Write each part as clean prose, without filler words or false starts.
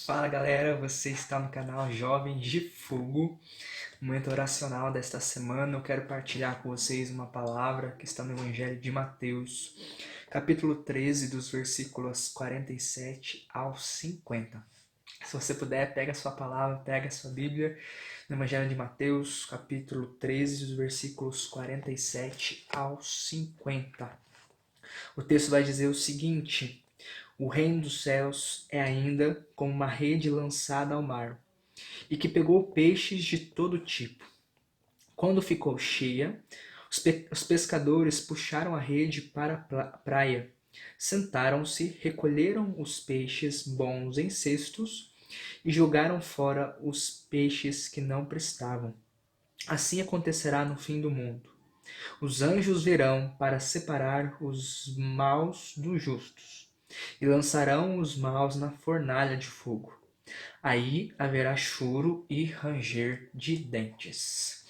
Fala galera, você está no canal Jovens de Fogo, momento oracional desta semana. Eu quero partilhar com vocês uma palavra que está no Evangelho de Mateus, capítulo 13, dos versículos 47 ao 50. Se você puder, pega a sua palavra, pega a sua Bíblia, no Evangelho de Mateus, capítulo 13, dos versículos 47 ao 50. O texto vai dizer o seguinte: o reino dos céus é ainda como uma rede lançada ao mar, e que pegou peixes de todo tipo. Quando ficou cheia, os pescadores puxaram a rede para a praia. Sentaram-se, recolheram os peixes bons em cestos e jogaram fora os peixes que não prestavam. Assim acontecerá no fim do mundo. Os anjos virão para separar os maus dos justos e lançarão os maus na fornalha de fogo. Aí haverá choro e ranger de dentes.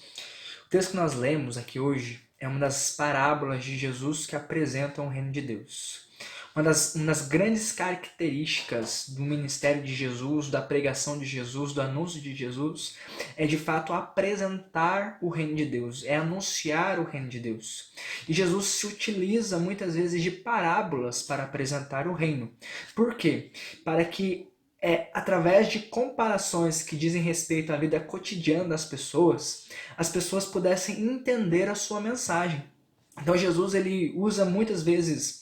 O texto que nós lemos aqui hoje é uma das parábolas de Jesus que apresentam o reino de Deus. Uma das grandes características do ministério de Jesus, da pregação de Jesus, do anúncio de Jesus, é de fato apresentar o reino de Deus, é anunciar o reino de Deus. E Jesus se utiliza muitas vezes de parábolas para apresentar o reino. Por quê? Para que através de comparações que dizem respeito à vida cotidiana das pessoas, as pessoas pudessem entender a sua mensagem. Então Jesus ele usa muitas vezes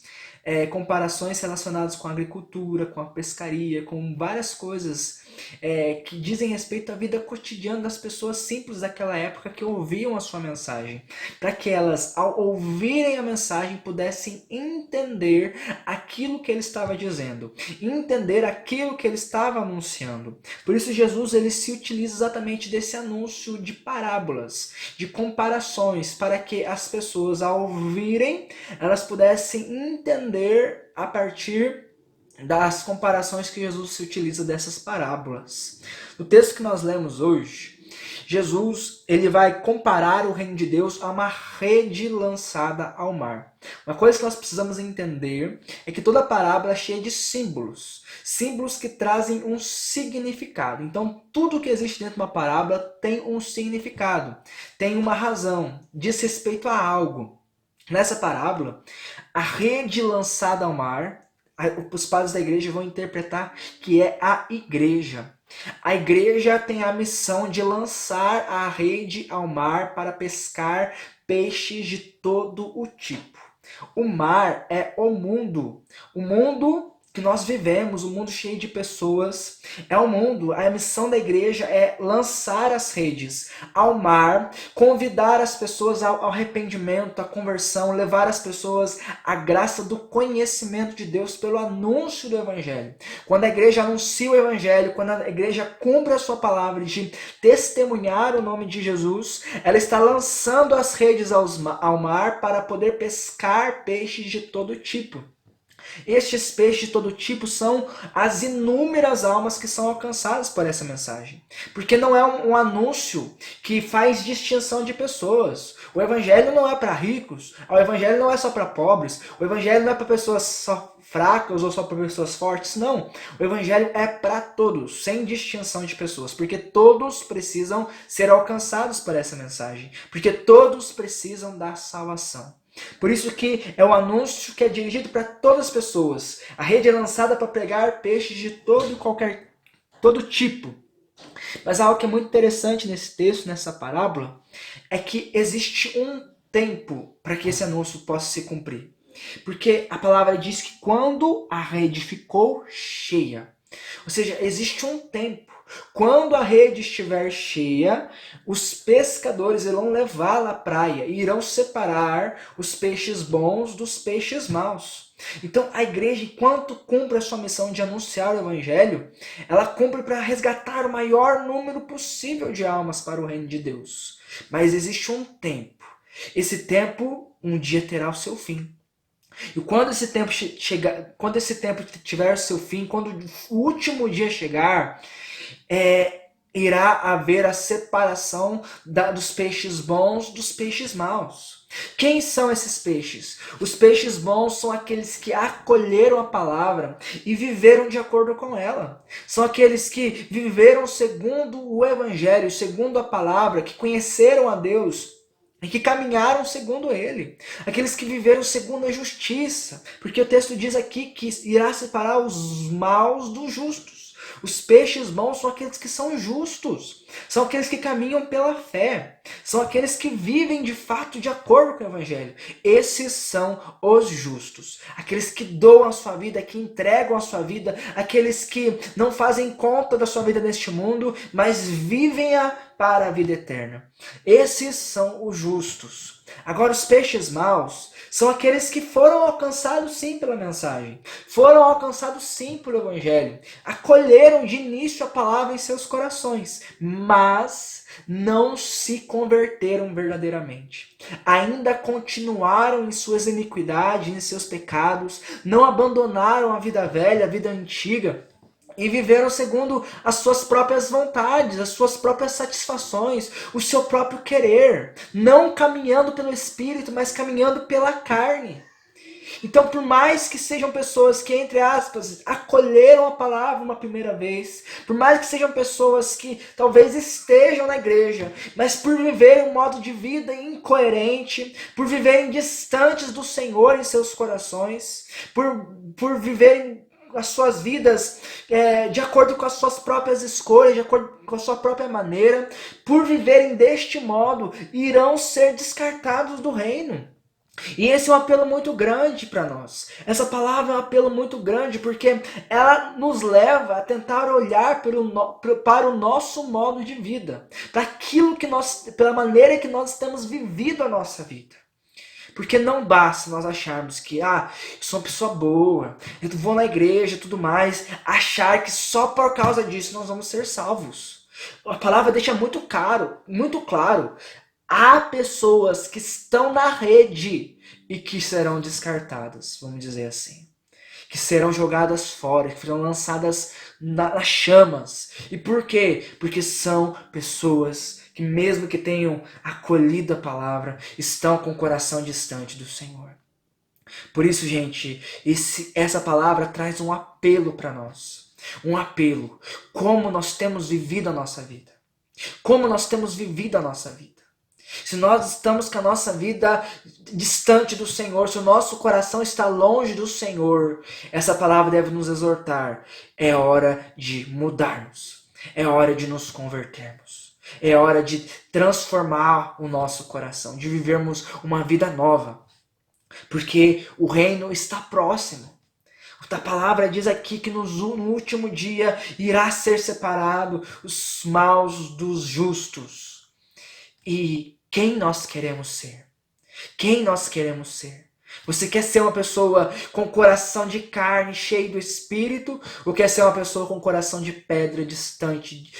comparações relacionadas com a agricultura, com a pescaria, com várias coisas que dizem respeito à vida cotidiana das pessoas simples daquela época que ouviam a sua mensagem, para que elas, ao ouvirem a mensagem, pudessem entender aquilo que ele estava dizendo, entender aquilo que ele estava anunciando. Por isso Jesus ele se utiliza exatamente desse anúncio de parábolas, de comparações, para que as pessoas, ao ouvirem, elas pudessem entender a partir das comparações que Jesus se utiliza dessas parábolas. No texto que nós lemos hoje, Jesus ele vai comparar o reino de Deus a uma rede lançada ao mar. Uma coisa que nós precisamos entender é que toda parábola é cheia de símbolos. Símbolos que trazem um significado. Então, tudo que existe dentro de uma parábola tem um significado, tem uma razão, diz respeito a algo. Nessa parábola, a rede lançada ao mar, os padres da igreja vão interpretar que é a igreja. A igreja tem a missão de lançar a rede ao mar para pescar peixes de todo o tipo. O mar é o mundo que nós vivemos, um mundo cheio de pessoas. É o mundo, a missão da igreja é lançar as redes ao mar, convidar as pessoas ao arrependimento, à conversão, levar as pessoas à graça do conhecimento de Deus pelo anúncio do evangelho. Quando a igreja anuncia o evangelho, quando a igreja cumpre a sua palavra de testemunhar o nome de Jesus, ela está lançando as redes ao mar para poder pescar peixes de todo tipo. Estes peixes de todo tipo são as inúmeras almas que são alcançadas por essa mensagem. Porque não é um anúncio que faz distinção de pessoas. O evangelho não é para ricos, o evangelho não é só para pobres, o evangelho não é para pessoas só fracas ou só para pessoas fortes, não. O evangelho é para todos, sem distinção de pessoas, porque todos precisam ser alcançados por essa mensagem, porque todos precisam da salvação. Por isso que é um anúncio que é dirigido para todas as pessoas. A rede é lançada para pegar peixes de todo tipo. Mas algo que é muito interessante nesse texto, nessa parábola, é que existe um tempo para que esse anúncio possa se cumprir. Porque a palavra diz que quando a rede ficou cheia, ou seja, existe um tempo. Quando a rede estiver cheia, os pescadores irão levá-la à praia e irão separar os peixes bons dos peixes maus. Então a igreja, enquanto cumpre a sua missão de anunciar o evangelho, ela cumpre para resgatar o maior número possível de almas para o reino de Deus. Mas existe um tempo. Esse tempo um dia terá o seu fim. E quando esse tempo quando esse tempo tiver seu fim, quando o último dia chegar, irá haver a separação dos peixes bons dos peixes maus. Quem são esses peixes? Os peixes bons são aqueles que acolheram a palavra e viveram de acordo com ela. São aqueles que viveram segundo o evangelho, segundo a palavra, que conheceram a Deus e que caminharam segundo ele. Aqueles que viveram segundo a justiça, porque o texto diz aqui que irá separar os maus dos justos. Os peixes bons são aqueles que são justos, são aqueles que caminham pela fé, são aqueles que vivem de fato de acordo com o evangelho. Esses são os justos, aqueles que doam a sua vida, que entregam a sua vida, aqueles que não fazem conta da sua vida neste mundo, mas vivem-a para a vida eterna. Esses são os justos. Agora, os peixes maus são aqueles que foram alcançados sim pela mensagem, foram alcançados sim pelo evangelho, acolheram de início a palavra em seus corações, mas não se converteram verdadeiramente. Ainda continuaram em suas iniquidades, em seus pecados, não abandonaram a vida velha, a vida antiga, e viveram segundo as suas próprias vontades, as suas próprias satisfações, o seu próprio querer, não caminhando pelo Espírito, mas caminhando pela carne. Então, por mais que sejam pessoas que, entre aspas, acolheram a palavra uma primeira vez, por mais que sejam pessoas que talvez estejam na igreja, mas por viverem um modo de vida incoerente, por viverem distantes do Senhor em seus corações, por viverem as suas vidas de acordo com as suas próprias escolhas, de acordo com a sua própria maneira, por viverem deste modo, irão ser descartados do reino. E esse é um apelo muito grande para nós. Essa palavra é um apelo muito grande porque ela nos leva a tentar olhar para o nosso modo de vida, para aquilo que pela maneira que nós temos vivido a nossa vida. Porque não basta nós acharmos que, eu sou uma pessoa boa, eu vou na igreja e tudo mais, achar que só por causa disso nós vamos ser salvos. A palavra deixa muito claro, há pessoas que estão na rede e que serão descartadas, vamos dizer assim. Que serão jogadas fora, que serão lançadas nas chamas. E por quê? Porque são pessoas que, mesmo que tenham acolhido a palavra, estão com o coração distante do Senhor. Por isso, gente, essa palavra traz um apelo para nós. Um apelo. Como nós temos vivido a nossa vida. Como nós temos vivido a nossa vida. Se nós estamos com a nossa vida distante do Senhor, se o nosso coração está longe do Senhor, essa palavra deve nos exortar. É hora de mudarmos. É hora de nos convertermos. É hora de transformar o nosso coração, de vivermos uma vida nova. Porque o reino está próximo. A palavra diz aqui que no último dia irá ser separado os maus dos justos. E quem nós queremos ser? Quem nós queremos ser? Você quer ser uma pessoa com coração de carne, cheio do Espírito? Ou quer ser uma pessoa com coração de pedra, distante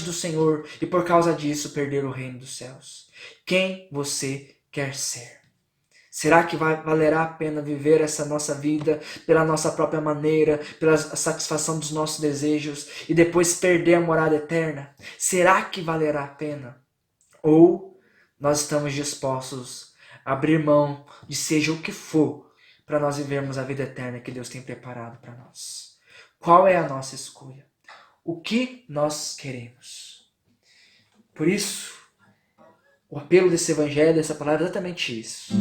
do Senhor e por causa disso perder o reino dos céus? Quem você quer ser? Será que valerá a pena viver essa nossa vida pela nossa própria maneira, pela satisfação dos nossos desejos e depois perder a morada eterna? Será que valerá a pena? Ou nós estamos dispostos a abrir mão de seja o que for para nós vivermos a vida eterna que Deus tem preparado para nós? Qual é a nossa escolha? O que nós queremos? Por isso, o apelo desse evangelho, dessa palavra é exatamente isso.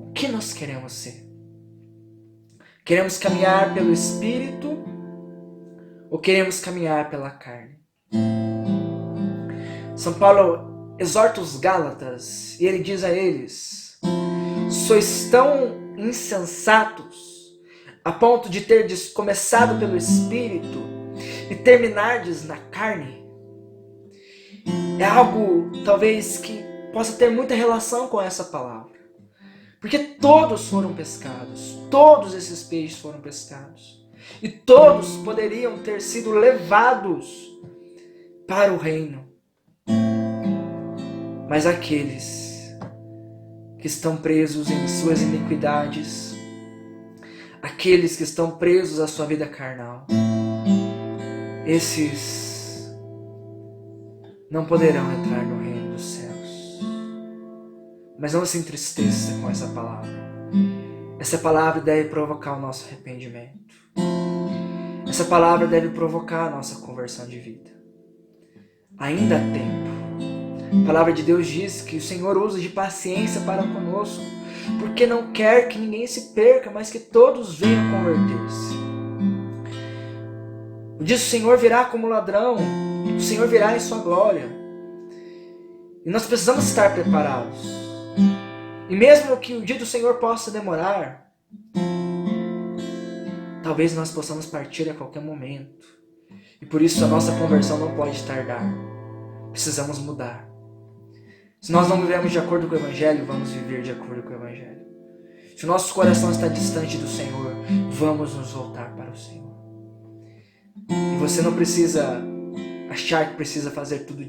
O que nós queremos ser? Queremos caminhar pelo Espírito ou queremos caminhar pela carne? São Paulo exorta os Gálatas e ele diz a eles: sois tão insensatos a ponto de terdes começado pelo Espírito e terminardes na carne. É algo talvez que possa ter muita relação com essa palavra. Porque todos foram pescados, todos esses peixes foram pescados. E todos poderiam ter sido levados para o reino. Mas aqueles que estão presos em suas iniquidades, aqueles que estão presos à sua vida carnal, esses não poderão entrar no reino dos céus. Mas não se entristeça com essa palavra. Essa palavra deve provocar o nosso arrependimento. Essa palavra deve provocar a nossa conversão de vida. Ainda há tempo. A palavra de Deus diz que o Senhor usa de paciência para conosco, porque não quer que ninguém se perca, mas que todos venham converter-se. O dia do Senhor virá como ladrão, o Senhor virá em sua glória. E nós precisamos estar preparados. E mesmo que o dia do Senhor possa demorar, talvez nós possamos partir a qualquer momento. E por isso a nossa conversão não pode tardar. Precisamos mudar. Se nós não vivemos de acordo com o Evangelho, vamos viver de acordo com o Evangelho. Se o nosso coração está distante do Senhor, vamos nos voltar para o Senhor. E você não precisa achar que precisa fazer tudo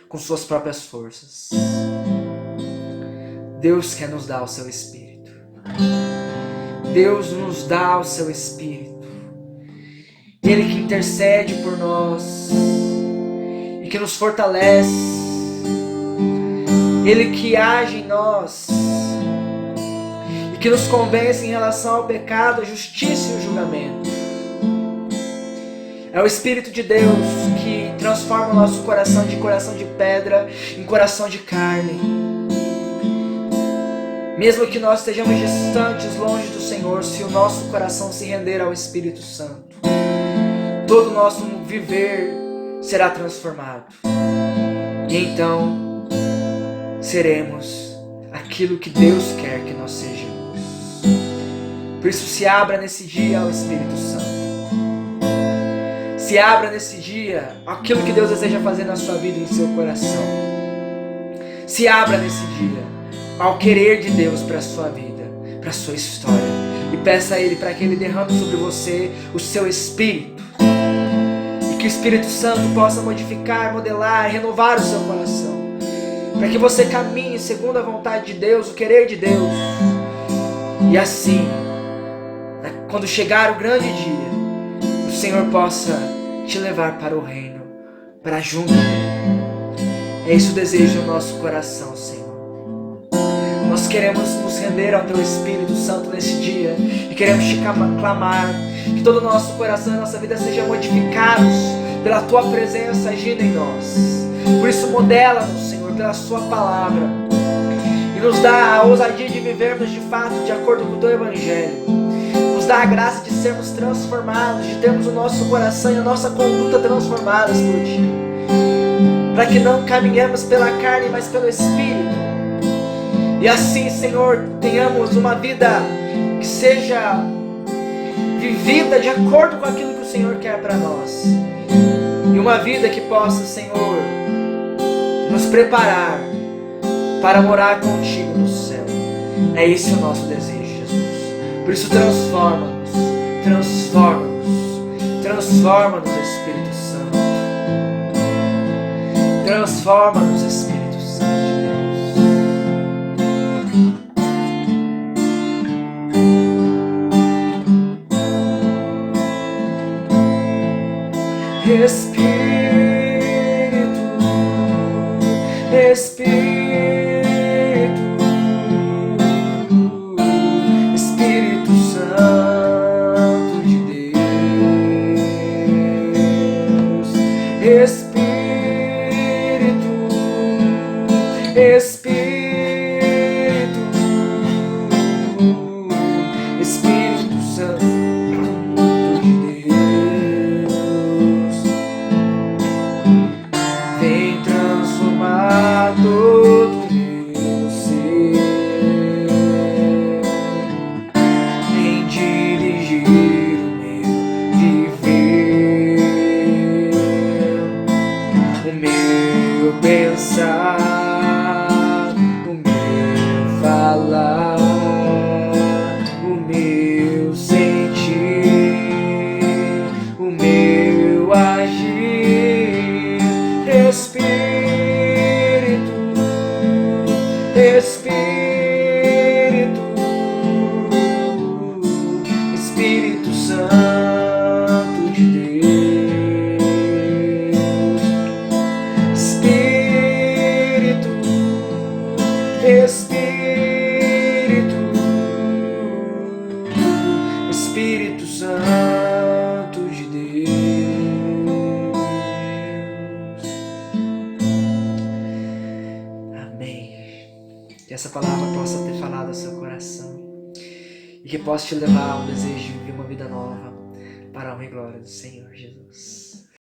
com suas próprias forças. Deus quer nos dar o seu Espírito. Deus nos dá o seu Espírito. Ele que intercede por nós e que nos fortalece. Ele que age em nós e que nos convence em relação ao pecado, a justiça e o julgamento. É o Espírito de Deus que transforma o nosso coração de pedra em coração de carne. Mesmo que nós estejamos distantes, longe do Senhor, se o nosso coração se render ao Espírito Santo, todo o nosso viver será transformado. E então seremos aquilo que Deus quer que nós sejamos. Por isso, se abra nesse dia ao Espírito Santo. Se abra nesse dia aquilo que Deus deseja fazer na sua vida e em seu coração. Se abra nesse dia ao querer de Deus para a sua vida, para a sua história. E peça a Ele para que Ele derrame sobre você o seu Espírito. E que o Espírito Santo possa modificar, modelar, renovar o seu coração. Para que você caminhe segundo a vontade de Deus, o querer de Deus. E assim, quando chegar o grande dia, o Senhor possa te levar para o reino, para junto dele. É isso o desejo do nosso coração, Senhor. Nós queremos nos render ao Teu Espírito Santo nesse dia e queremos te clamar que todo o nosso coração e nossa vida sejam modificados pela Tua presença agindo em nós. Por isso, modela-nos, Senhor, pela Sua palavra e nos dá a ousadia de vivermos de fato de acordo com o Teu Evangelho. Nos dá a graça de sermos transformados, de termos o nosso coração e a nossa conduta transformadas por Ti, para que não caminhemos pela carne, mas pelo Espírito. E assim, Senhor, tenhamos uma vida que seja vivida de acordo com aquilo que o Senhor quer para nós. E uma vida que possa, Senhor, nos preparar para morar contigo no céu. É esse o nosso desejo, Jesus. Por isso, transforma-nos, transforma-nos, transforma-nos, Espírito Santo. Transforma-nos, Espírito Santo. Espírito, Espírito, Espírito Santo de Deus, Espírito, Espírito, Espírito Santo. Todo meu ser, em dirigir o meu viver, essa palavra possa ter falado ao seu coração e que possa te levar ao desejo de viver uma vida nova para a honra e glória do Senhor Jesus.